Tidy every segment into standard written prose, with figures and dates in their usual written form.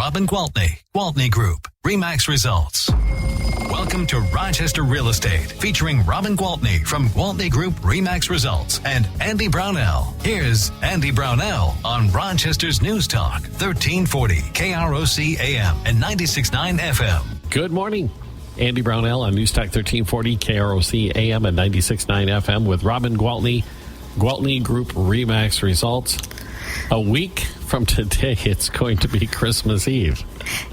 Robin Gwaltney, Gwaltney Group, RE/MAX Results. Welcome to Rochester Real Estate, featuring Robin Gwaltney from Gwaltney Group, RE/MAX Results, and Andy Brownell. Here's Andy Brownell on Rochester's News Talk, 1340 KROC AM and 96.9 FM. Good morning. Andy Brownell on News Talk 1340 KROC AM and 96.9 FM with Robin Gwaltney, Gwaltney Group RE/MAX Results. A week from today, it's going to be Christmas Eve.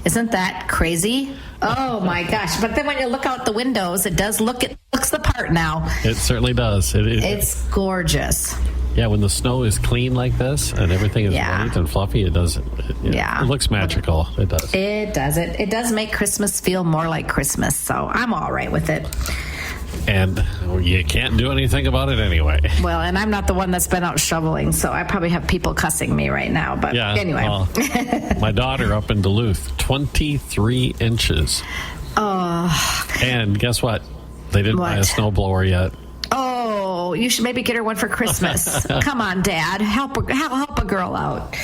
Isn't that crazy? Oh my gosh. But then when you look out the windows, it looks the part now. It certainly does. It's gorgeous. Yeah, when the snow is clean like this and everything is white and fluffy, it does. It looks magical. It does. It does. It does make Christmas feel more like Christmas. So I'm all right with it. And you can't do anything about it anyway. Well, and I'm not the one that's been out shoveling, so I probably have people cussing me right now. But anyway. My daughter up in Duluth, 23 inches. Oh. And guess what? They didn't buy a snowblower yet. Oh, you should maybe get her one for Christmas. Come on, Dad. Help a girl out.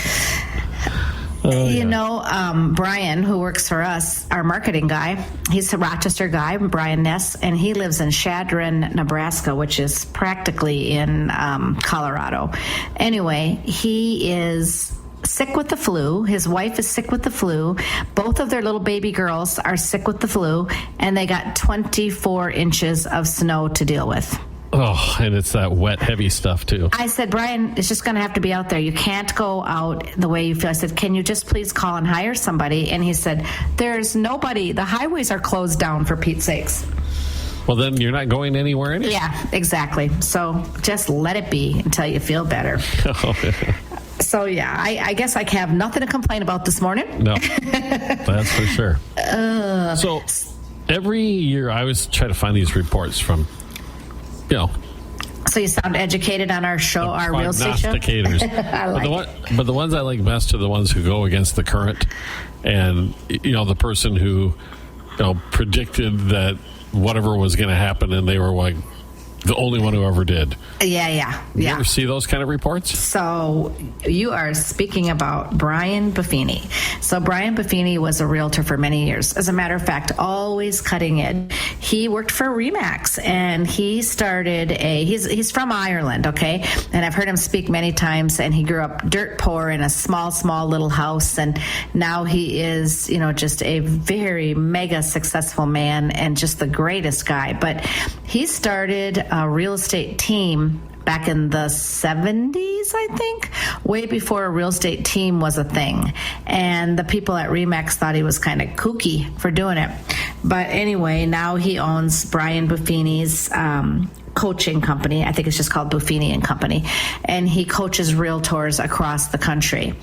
Brian, who works for us, our marketing guy, he's a Rochester guy, Brian Ness, and he lives in Chadron, Nebraska, which is practically in Colorado. Anyway, he is sick with the flu. His wife is sick with the flu. Both of their little baby girls are sick with the flu, and they got 24 inches of snow to deal with. Oh, and it's that wet, heavy stuff, too. I said, Brian, it's just going to have to be out there. You can't go out the way you feel. I said, can you just please call and hire somebody? And he said, there's nobody. The highways are closed down, for Pete's sakes. Well, then you're not going anywhere anyway. Yeah, exactly. So just let it be until you feel better. So, I guess I have nothing to complain about this morning. No, that's for sure. So every year I always try to find these reports from, So you sound educated on our show, our real estate show? But the ones I like best are the ones who go against the current. And, the person who, predicted that whatever was going to happen and they were like the only one who ever did. Yeah. You ever see those kind of reports? So you are speaking about Brian Buffini. So Brian Buffini was a realtor for many years. As a matter of fact, always cutting edge. He worked for RE/MAX, and he started he's from Ireland, okay? And I've heard him speak many times, and he grew up dirt poor in a small little house, and now he is, just a very mega successful man and just the greatest guy. But he started a real estate team back in the 70s, I think, way before a real estate team was a thing. And the people at RE/MAX thought he was kind of kooky for doing it. But anyway, now he owns Brian Buffini's coaching company. I think it's just called Buffini and Company. And he coaches realtors across the country.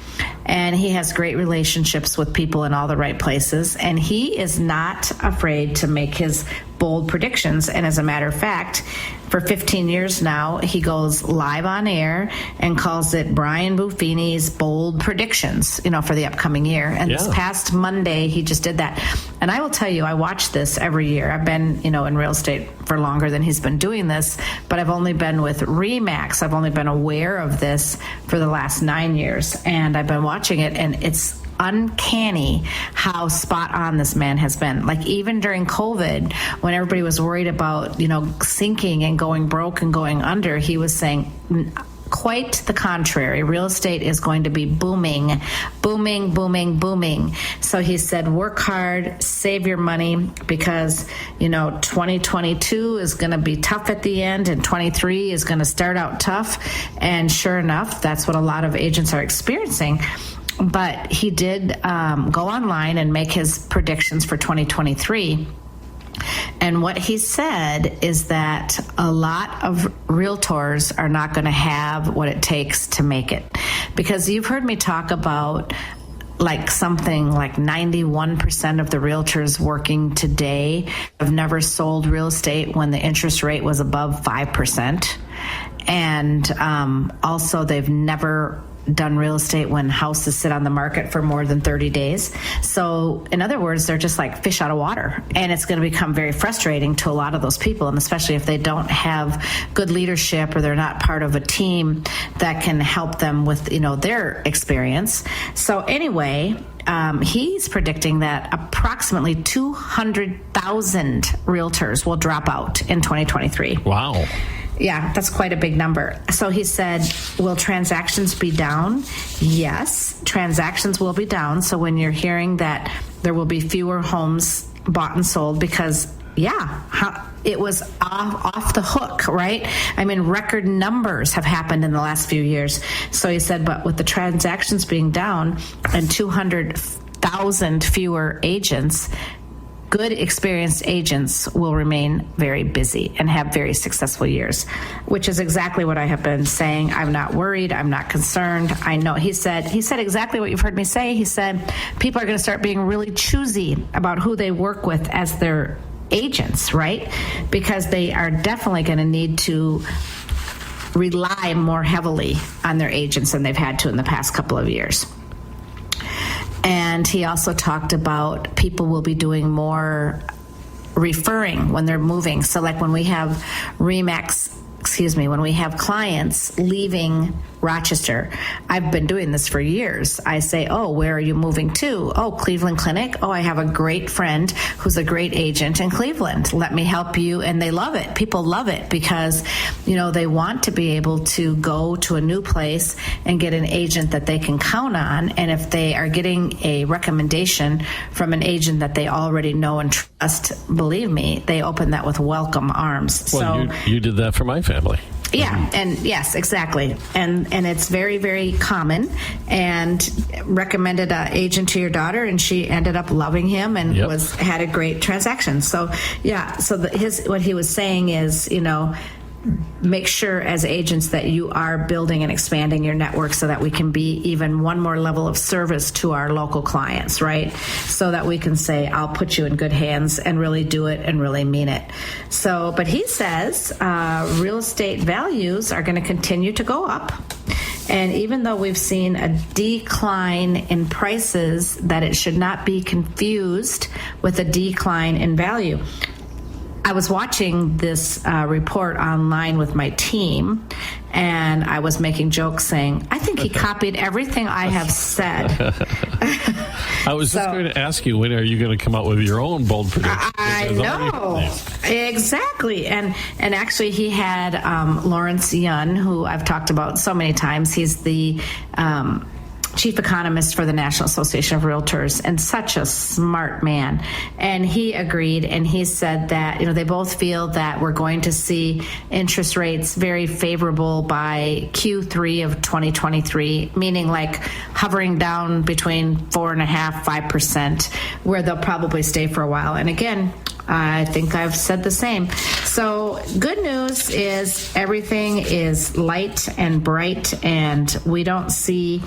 And he has great relationships with people in all the right places. And he is not afraid to make his bold predictions. And as a matter of fact, for 15 years now, he goes live on air and calls it Brian Buffini's Bold Predictions, for the upcoming year. And this past Monday, he just did that. And I will tell you, I watch this every year. I've been, in real estate for longer than he's been doing this, but I've only been with RE/MAX. I've only been aware of this for the last 9 years. And I've been watching it, and it's uncanny how spot on this man has been. Like, even during COVID, when everybody was worried about, sinking and going broke and going under, he was saying quite the contrary. Real estate is going to be booming, booming, booming, booming. So he said, work hard, save your money, because, 2022 is going to be tough at the end, and 23 is going to start out tough. And sure enough, that's what a lot of agents are experiencing. But he did go online and make his predictions for 2023. And what he said is that a lot of realtors are not going to have what it takes to make it. Because you've heard me talk about something like 91% of the realtors working today have never sold real estate when the interest rate was above 5%. And also they've never done real estate when houses sit on the market for more than 30 days. So in other words, they're just like fish out of water. And it's going to become very frustrating to a lot of those people, and especially if they don't have good leadership or they're not part of a team that can help them with, their experience. So anyway, he's predicting that approximately 200,000 realtors will drop out in 2023. Wow. Yeah, that's quite a big number. So he said, will transactions be down? Yes, transactions will be down. So when you're hearing that there will be fewer homes bought and sold, because it was off the hook, right? I mean, record numbers have happened in the last few years. So he said, but with the transactions being down and 200,000 fewer agents, good experienced agents will remain very busy and have very successful years, which is exactly what I have been saying. I'm not worried. I'm not concerned. I know he said exactly what you've heard me say. He said people are going to start being really choosy about who they work with as their agents, right? Because they are definitely going to need to rely more heavily on their agents than they've had to in the past couple of years. And he also talked about people will be doing more referring when they're moving. So like when we have when we have clients leaving Rochester, I've been doing this for years. I say, oh, where are you moving to? Oh, Cleveland Clinic. Oh, I have a great friend who's a great agent in Cleveland. Let me help you. And they love it. People love it because, they want to be able to go to a new place and get an agent that they can count on. And if they are getting a recommendation from an agent that they already know and trust, believe me, they open that with welcome arms. Well, so you did that for my family. Yeah, and yes, exactly. And it's very, very common. And recommended an agent to your daughter, and she ended up loving him and had a great transaction. So, yeah, so what he was saying is, make sure as agents that you are building and expanding your network so that we can be even one more level of service to our local clients, right? So that we can say, I'll put you in good hands and really do it and really mean it. So, but he says real estate values are going to continue to go up. And even though we've seen a decline in prices, that it should not be confused with a decline in value. I was watching this report online with my team, and I was making jokes saying, I think he copied everything I have said. I was just going to ask you, when are you going to come out with your own bold prediction? I know. Exactly. And actually, he had Lawrence Yun, who I've talked about so many times. He's the chief economist for the National Association of Realtors, and such a smart man. And he agreed, and he said that, they both feel that we're going to see interest rates very favorable by Q3 of 2023, meaning like hovering down between 4.5%, 5%, where they'll probably stay for a while. And again, I think I've said the same. So good news is everything is light and bright, and we don't see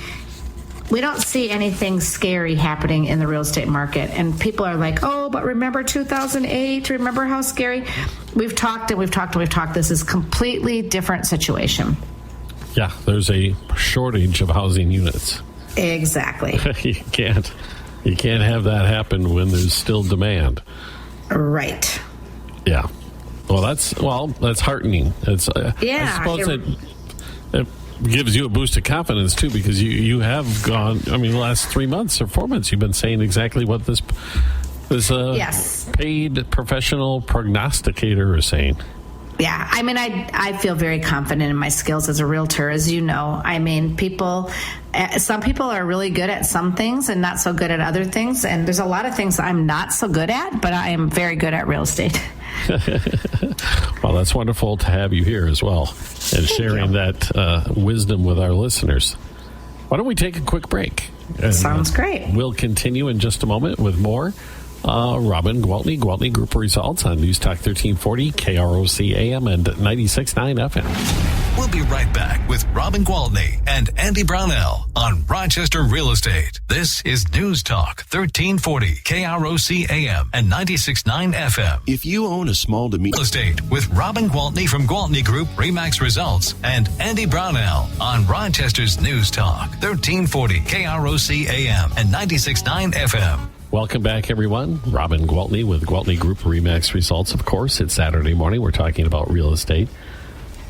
anything scary happening in the real estate market. And people are like, oh, but remember 2008? Remember how scary? We've talked. This is a completely different situation. Yeah, there's a shortage of housing units. Exactly. You can't have that happen when there's still demand. Right. Yeah. Well, that's heartening. It's I suppose it gives you a boost of confidence too, because you have gone. I mean, the last 3 months or 4 months, you've been saying exactly what this paid professional prognosticator is saying. Yeah, I mean, I feel very confident in my skills as a realtor, as you know. I mean, some people are really good at some things and not so good at other things, and there's a lot of things I'm not so good at, but I am very good at real estate. Well, that's wonderful to have you here as well, and sharing that wisdom with our listeners. Why don't we take a quick break? Sounds great. We'll continue in just a moment with more Robin Gwaltney, Gwaltney Group Results on News Talk 1340, KROC AM and 96.9 FM. We'll be right back with Robin Gwaltney and Andy Brownell on Rochester Real Estate. This is News Talk 1340, KROC AM and 96.9 FM. If you own a small to medium Real Estate with Robin Gwaltney from Gwaltney Group-RE Results and Andy Brownell on Rochester's News Talk 1340, KROC AM and 96.9 FM. Welcome back, everyone. Robin Gwaltney with Gwaltney Group-RE Results. Of course, it's Saturday morning. We're talking about real estate.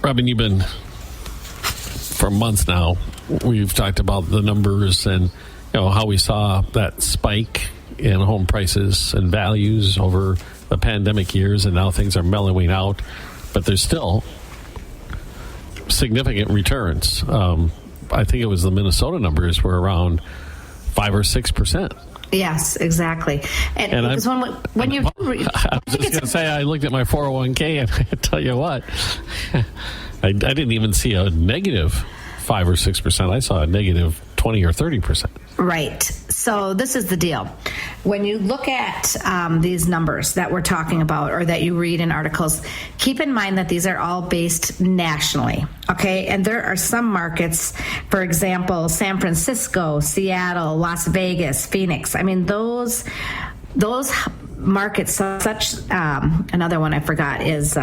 Robin, you've been, for months now, we've talked about the numbers, and how we saw that spike in home prices and values over the pandemic years, and now things are mellowing out, but there's still significant returns. I think it was the Minnesota numbers were around 5 or 6%. Yes, exactly. And because when you, I was just going to say, I looked at my 401k, and I tell you what, I didn't even see a negative 5 or 6%. I saw a negative 20 or 30%. Right. So this is the deal. When you look at these numbers that we're talking about or that you read in articles, keep in mind that these are all based nationally. Okay. And there are some markets, for example, San Francisco, Seattle, Las Vegas, Phoenix. I mean, those markets, such another one I forgot is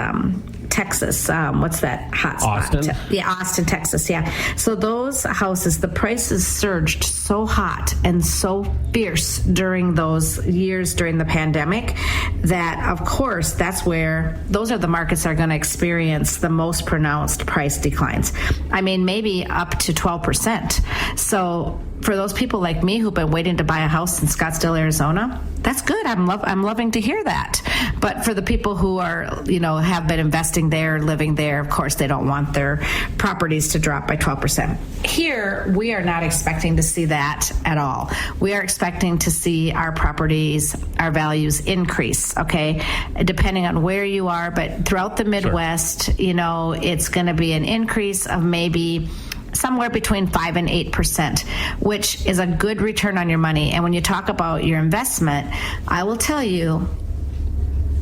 Texas. What's that hot spot? Austin? Yeah, Austin, Texas. Yeah. So those houses, the prices surged so hot and so fierce during those years during the pandemic that, of course, those are the markets that are going to experience the most pronounced price declines. I mean, maybe up to 12%. So for those people like me who've been waiting to buy a house in Scottsdale, Arizona, that's good. I'm loving to hear that. But for the people who are, have been investing there, living there, of course, they don't want their properties to drop by 12%. Here, we are not expecting to see that at all. We are expecting to see our properties, our values increase, okay, depending on where you are. But throughout the Midwest, sure, it's going to be an increase of maybe somewhere between 5 and 8%, which is a good return on your money. And when you talk about your investment, I will tell you,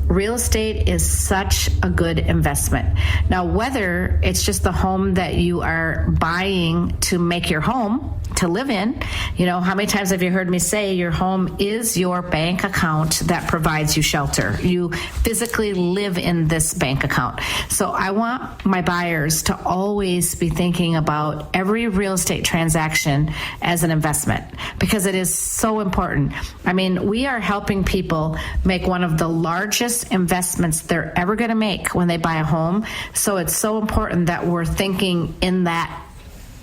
real estate is such a good investment. Now, whether it's just the home that you are buying to make your home, to live in, how many times have you heard me say your home is your bank account that provides you shelter? You physically live in this bank account. So I want my buyers to always be thinking about every real estate transaction as an investment because it is so important. I mean, we are helping people make one of the largest investments they're ever going to make when they buy a home. So it's so important that we're thinking in that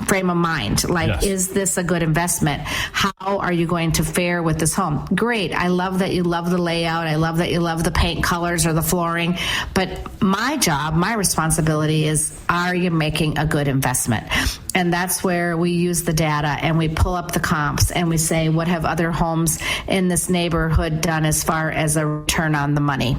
frame of mind. Like, yes, is this a good investment? How are you going to fare with this home? Great. I love that you love the layout. I love that you love the paint colors or the flooring. But my job, my responsibility is, are you making a good investment? And that's where we use the data and we pull up the comps and we say, what have other homes in this neighborhood done as far as a return on the money?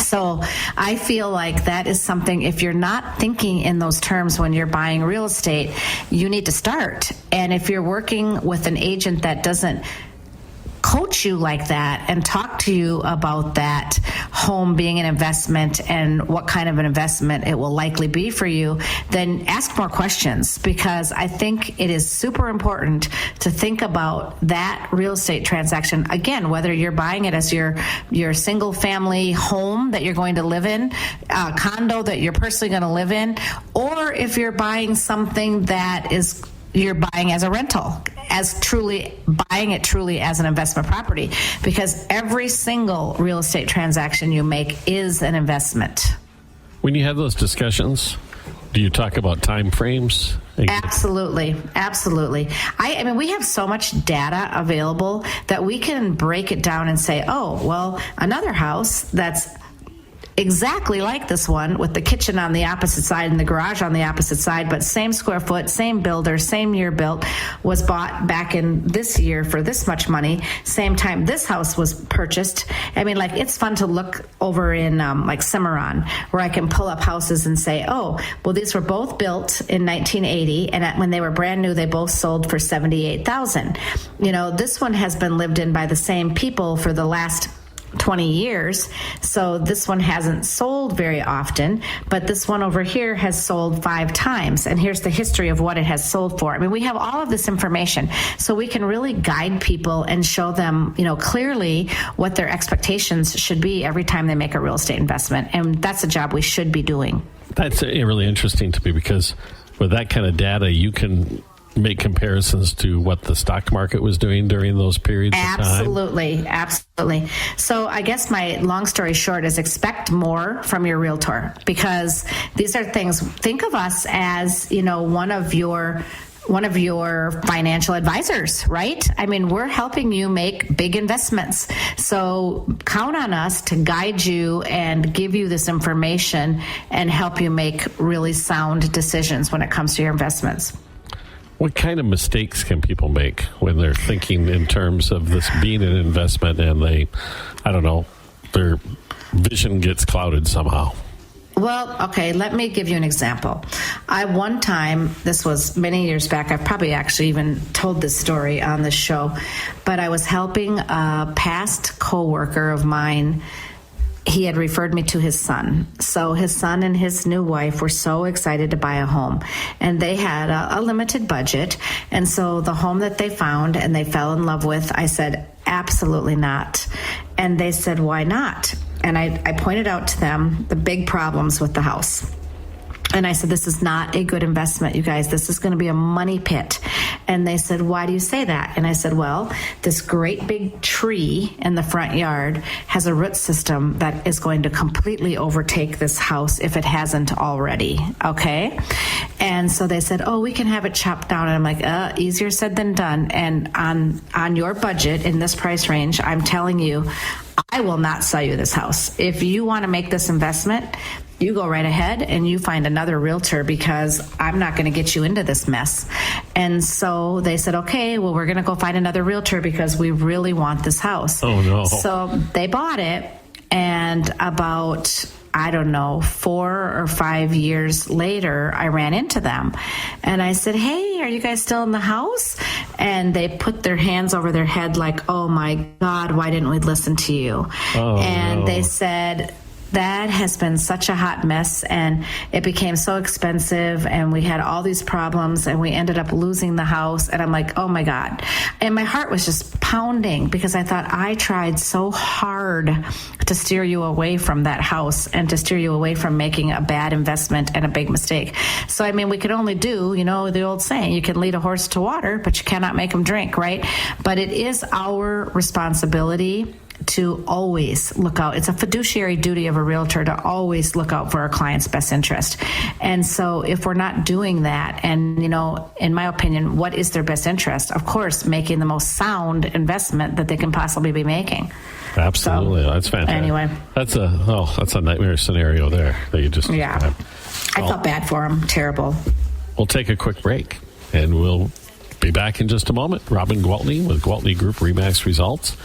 So I feel like that is something, if you're not thinking in those terms when you're buying real estate, you need to start. And if you're working with an agent that doesn't coach you like that and talk to you about that home being an investment and what kind of an investment it will likely be for you, then ask more questions, because I think it is super important to think about that real estate transaction. Again, whether you're buying it as your single family home that you're going to live in, a condo that you're personally going to live in, or if you're buying something that you're buying as a rental, buying it truly as an investment property, because every single real estate transaction you make is an investment. When you have those discussions, do you talk about time frames? Absolutely. I mean, we have so much data available that we can break it down and say, oh, well, another house that's exactly like this one with the kitchen on the opposite side and the garage on the opposite side, but same square foot, same builder, same year built, was bought back in this year for this much money, same time this house was purchased. I mean, like, it's fun to look over in like Cimarron, where I can pull up houses and say, oh, well, these were both built in 1980, and when they were brand new, they both sold for $78,000. This one has been lived in by the same people for the last 20 years. So this one hasn't sold very often, but this one over here has sold 5 times. And here's the history of what it has sold for. I mean, we have all of this information, so we can really guide people and show them, clearly what their expectations should be every time they make a real estate investment. And that's a job we should be doing. That's really interesting to me, because with that kind of data, you can make comparisons to what the stock market was doing during those periods of time. Absolutely. So I guess my long story short is, expect more from your realtor, because these are things, think of us as, one of your one of your financial advisors, right? I mean, we're helping you make big investments. So count on us to guide you and give you this information and help you make really sound decisions when it comes to your investments. What kind of mistakes can people make when they're thinking in terms of this being an investment and their vision gets clouded somehow? Well, okay, let me give you an example. One time, this was many years back, I've probably actually even told this story on this show, but I was helping a past coworker of mine. He had referred me to his son. So his son and his new wife were so excited to buy a home. And they had a limited budget. And so the home that they found and they fell in love with, I said, absolutely not. And they said, why not? And I pointed out to them the big problems with the house. And I said, this is not a good investment, you guys. This is going to be a money pit. And they said, why do you say that? And I said, well, this great big tree in the front yard has a root system that is going to completely overtake this house if it hasn't already. Okay. And so they said, oh, we can have it chopped down. And I'm like, easier said than done. And on your budget in this price range, I'm telling you, I will not sell you this house. If you want to make this investment, you go right ahead and you find another realtor because I'm not going to get you into this mess. And so they said, okay, well, we're going to go find another realtor because we really want this house. Oh, no. So they bought it, and about 4 or 5 years later, I ran into them and I said, hey, are you guys still in the house? And they put their hands over their head like, oh my God, why didn't we listen to you? They said, that has been such a hot mess, and it became so expensive, and we had all these problems, and we ended up losing the house. And I'm like, oh my God. And my heart was just pounding because I thought, I tried so hard to steer you away from that house and to steer you away from making a bad investment and a big mistake. So, I mean, we could only do, the old saying, you can lead a horse to water, but you cannot make him drink, right? But it is our responsibility to always look out. It's a fiduciary duty of a realtor to always look out for our client's best interest. And so if we're not doing that, and, in my opinion, what is their best interest? Of course, making the most sound investment that they can possibly be making. Absolutely. So, that's fantastic. Anyway. That's a nightmare scenario there that you just described. I felt bad for them. Terrible. We'll take a quick break, and we'll be back in just a moment. Robin Gwaltney with Gwaltney Group-RE Results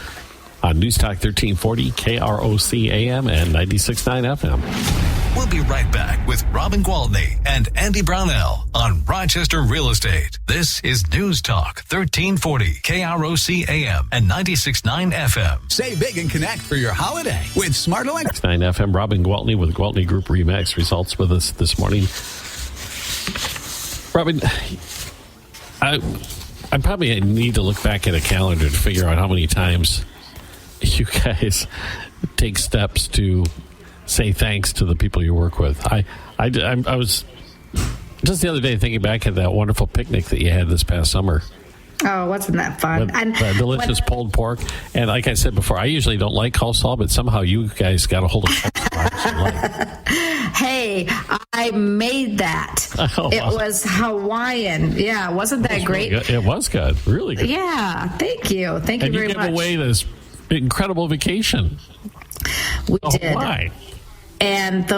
on News Talk 1340, KROC AM and 96.9 FM. We'll be right back with Robin Gwaltney and Andy Brownell on Rochester Real Estate. This is News Talk 1340, KROC AM and 96.9 FM. Save big and connect for your holiday with Smart Electric. 9 FM, Robin Gwaltney with Gwaltney Group-RE Results with us this morning. Robin, I probably need to look back at a calendar to figure out how many times you guys take steps to say thanks to the people you work with. I was just the other day thinking back at that wonderful picnic that you had this past summer. Oh, wasn't that fun? Delicious pulled pork. And like I said before, I usually don't like coleslaw, but somehow you guys got a hold of coleslaw. Hey, I made that. It was Hawaiian. Yeah, wasn't that great? Really, it was good. Really good. Yeah, thank you. Thank you very much. And you gave away this incredible vacation. We did. Why? And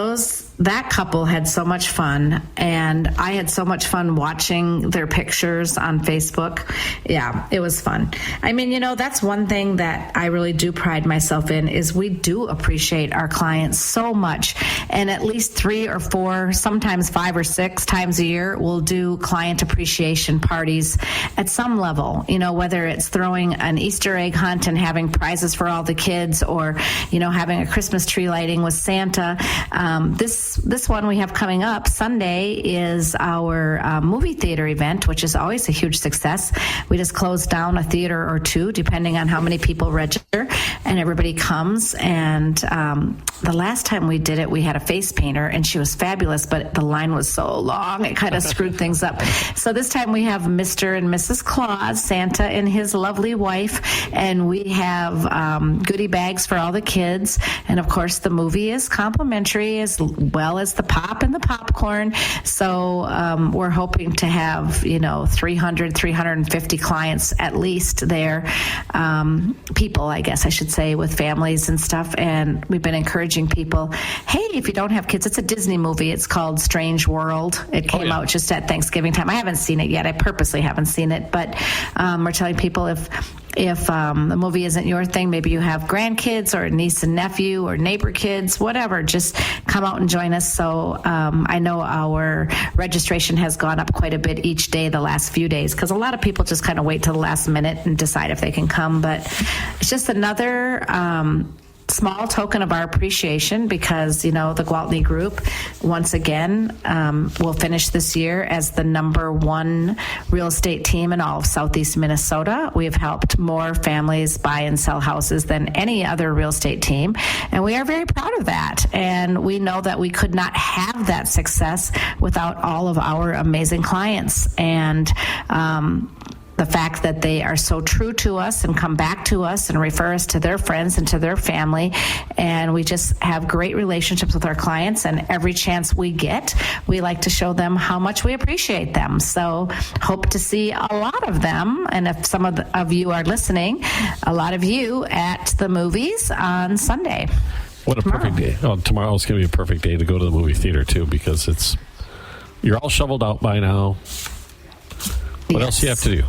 that couple had so much fun, and I had so much fun watching their pictures on Facebook. Yeah, it was fun. I mean, that's one thing that I really do pride myself in is we do appreciate our clients so much. And at least 3 or 4, sometimes 5 or 6 times a year, we'll do client appreciation parties at some level, whether it's throwing an Easter egg hunt and having prizes for all the kids, or, having a Christmas tree lighting with Santa. This one we have coming up Sunday is our movie theater event, which is always a huge success. We just closed down a theater or 2, depending on how many people register. and everybody comes. And the last time we did it, we had a face painter, and she was fabulous, but the line was so long, it kind of screwed things up. So this time we have Mr. and Mrs. Claus, Santa and his lovely wife, and we have goodie bags for all the kids. And of course, the movie is complimentary, as well as the pop and the popcorn. So we're hoping to have, 300, 350 clients at least there. People, I guess I should say, with families and stuff. And we've been encouraging people, hey, if you don't have kids, it's a Disney movie. It's called Strange World. It came out just at Thanksgiving time. I haven't seen it yet. I purposely haven't seen it. But we're telling people if the movie isn't your thing, maybe you have grandkids or a niece and nephew or neighbor kids, whatever, just come out and join us. So I know our registration has gone up quite a bit each day the last few days, because a lot of people just kind of wait till the last minute and decide if they can come. But it's just another small token of our appreciation, because, the Gwaltney Group, once again, will finish this year as the #1 real estate team in all of Southeast Minnesota. We have helped more families buy and sell houses than any other real estate team, and we are very proud of that. And we know that we could not have that success without all of our amazing clients. And the fact that they are so true to us and come back to us and refer us to their friends and to their family. And we just have great relationships with our clients, and every chance we get, we like to show them how much we appreciate them. So hope to see a lot of them. And if some of you are listening, a lot of you at the movies on Sunday. What a perfect day. Oh, tomorrow's going to be a perfect day to go to the movie theater too, because you're all shoveled out by now. What else do you have to do?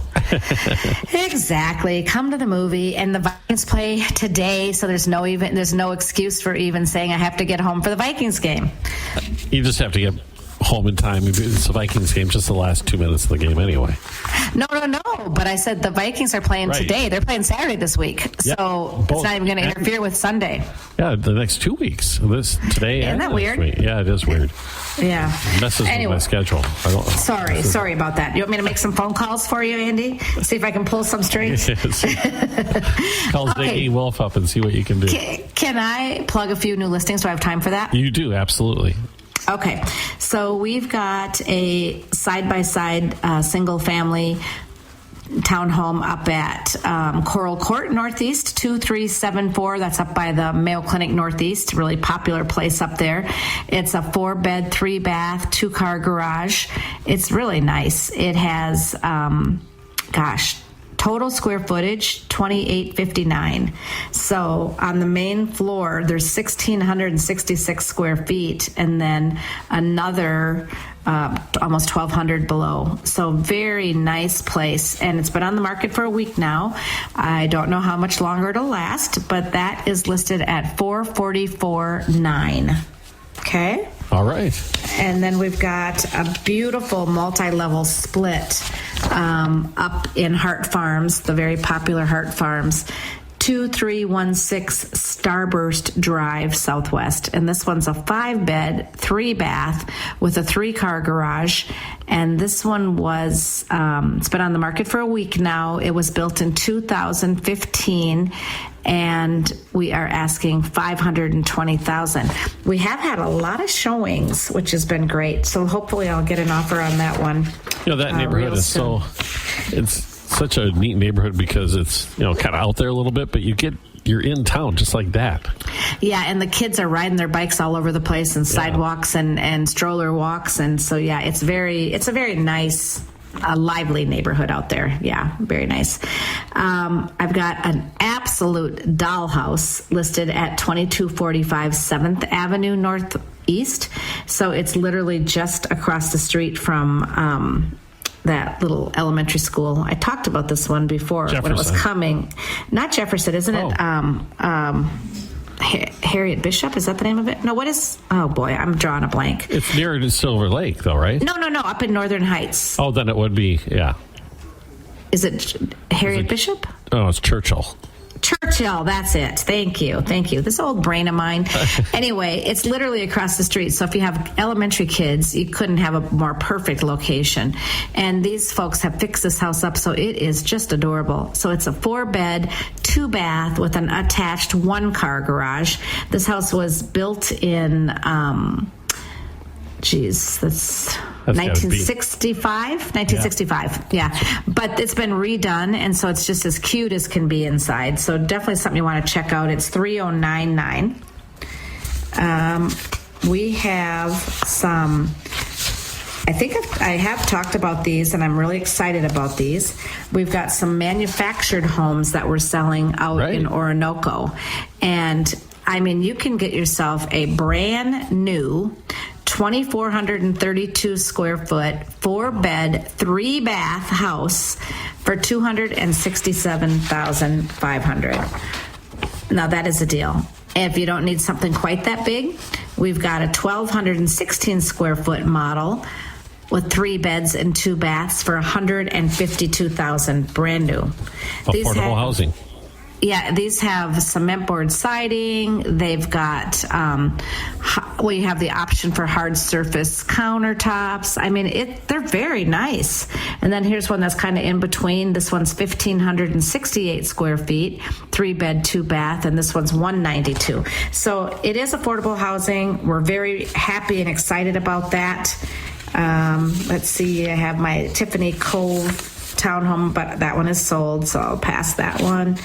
Exactly. Come to the movie, and the Vikings play today, so there's no excuse for even saying I have to get home for the Vikings game. You just have to get home in time. It's a Vikings game, just the last 2 minutes of the game anyway. No. But I said the Vikings are playing today. They're playing Saturday this week. Yep, So it's not even going to interfere with Sunday. Yeah, the next 2 weeks. Today Isn't and that weird? Week. Yeah, it is weird. Yeah. It messes with my schedule. Sorry about that. You want me to make some phone calls for you, Andy? See if I can pull some strings? Call Ziggy Wolf up and see what you can do. Can I plug a few new listings? Do I have time for that? You do, absolutely. Okay, so we've got a side-by-side single-family townhome up at Coral Court Northeast, 2374. That's up by the Mayo Clinic Northeast, really popular place up there. It's a 4-bed, 3-bath, 2-car garage. It's really nice. It has, total square footage, 2,859. So on the main floor, there's 1,666 square feet, and then another almost 1,200 below. So very nice place, and it's been on the market for a week now. I don't know how much longer it'll last, but that is listed at $444,900. Okay. All right. And then we've got a beautiful multi-level split up in Hart Farms, the very popular Hart Farms, 2316 Starburst Drive, Southwest. And this one's a 5-bed, 3-bath with a 3-car garage. And this one was, it's been on the market for a week now. It was built in 2015. And we are asking $520,000. We have had a lot of showings, which has been great. So hopefully I'll get an offer on that one. That neighborhood is it's such a neat neighborhood, because it's, kind of out there a little bit, but you're in town just like that. Yeah, and the kids are riding their bikes all over the place, and sidewalks and stroller walks. And so, it's a very nice, lively neighborhood out there. Yeah, very nice. I've got an absolute dollhouse listed at 2245 7th Avenue Northeast. So it's literally just across the street from that little elementary school. I talked about this one before when it was coming. Not Jefferson, isn't it? Harriet Bishop, is that the name of it? No, what is? Oh boy, I'm drawing a blank. It's near Silver Lake, though, right? No, up in Northern Heights. Oh, then it would be, yeah. Is it Harriet Bishop? Oh, it's Churchill. Churchill, that's it. Thank you. This old brain of mine. Anyway, it's literally across the street. So if you have elementary kids, you couldn't have a more perfect location. And these folks have fixed this house up, so it is just adorable. So it's a 4-bed, 2-bath with an attached 1-car garage. This house was built in, that's 1965. Yeah. But it's been redone, and so it's just as cute as can be inside. So definitely something you want to check out. It's 3099. We have some, I think I have talked about these, and I'm really excited about these. We've got some manufactured homes that we're selling out in Orinoco. And I mean, you can get yourself a brand new 2,432 square foot, 4-bed, 3-bath house for $267,500. Now that is a deal. If you don't need something quite that big, we've got a 1,216 square foot model with 3 beds and 2 baths for $152,000, brand new. Affordable housing. Yeah, these have cement board siding. They've got, you have the option for hard surface countertops. I mean, they're very nice. And then here's one that's kind of in between. This one's 1,568 square feet, 3-bed, 2-bath, and this one's 192. So it is affordable housing. We're very happy and excited about that. Let's see, I have my Tiffany Cove townhome, but that one is sold, so I'll pass that one.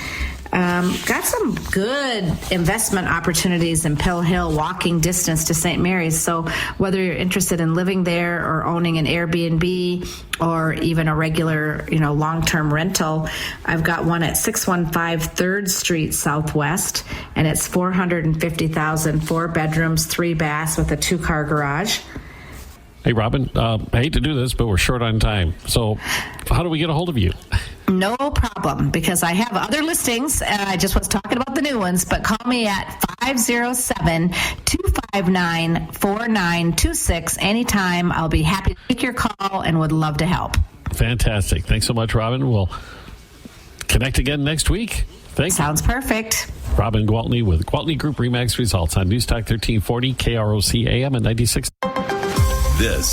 Got some good investment opportunities in Pill Hill, walking distance to St. Mary's. So whether you're interested in living there or owning an Airbnb or even a regular, long-term rental, I've got one at 615 3rd Street Southwest, and it's $450,000, 4 bedrooms, 3 baths with a 2-car garage. Hey, Robin, I hate to do this, but we're short on time. So how do we get a hold of you? No problem, because I have other listings, and I just was talking about the new ones, but call me at 507-259-4926 anytime. I'll be happy to take your call and would love to help. Fantastic. Thanks so much, Robin. We'll connect again next week. Thanks. Sounds perfect. Robin Gwaltney with Gwaltney Group RE/MAX Results on News Talk 1340 KROC AM and 96. This